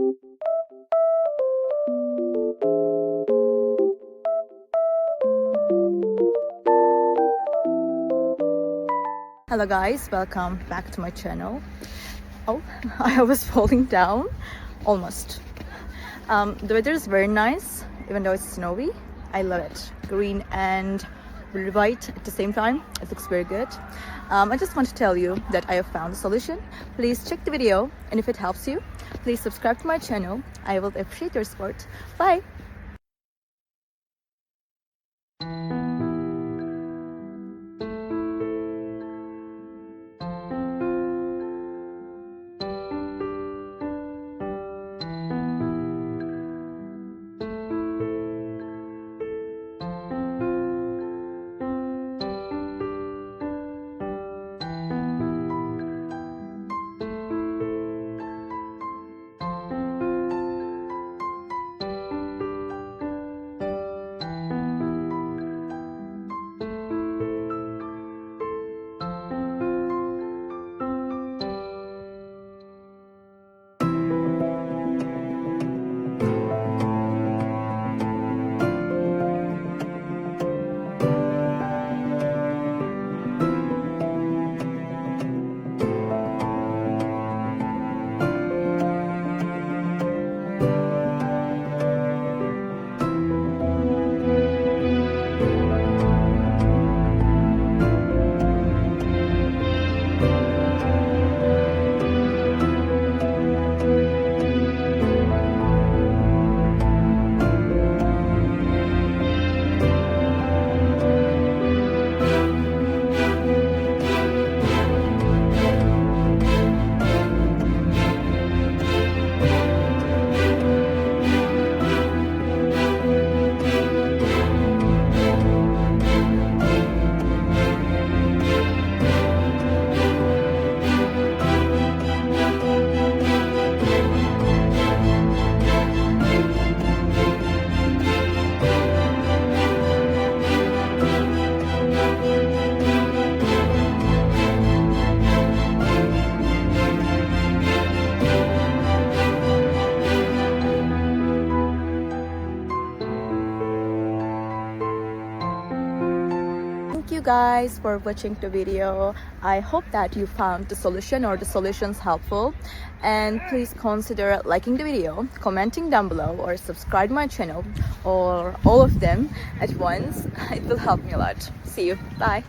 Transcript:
Hello guys, welcome back to my channel. Oh, I was falling down almost. The weather is very nice, even though it's snowy. I love it. Green and really white at the same time. It looks very good. I just want to tell you that I have found a solution. Please check the video, and if it helps you, please subscribe to my channel. I will appreciate your support. Bye. Thank you guys for watching the video. I hope that you found the solution or the solutions helpful, and please consider liking the video, commenting down below, or subscribe to my channel, or all of them at once. It will help me a lot. See you. Bye.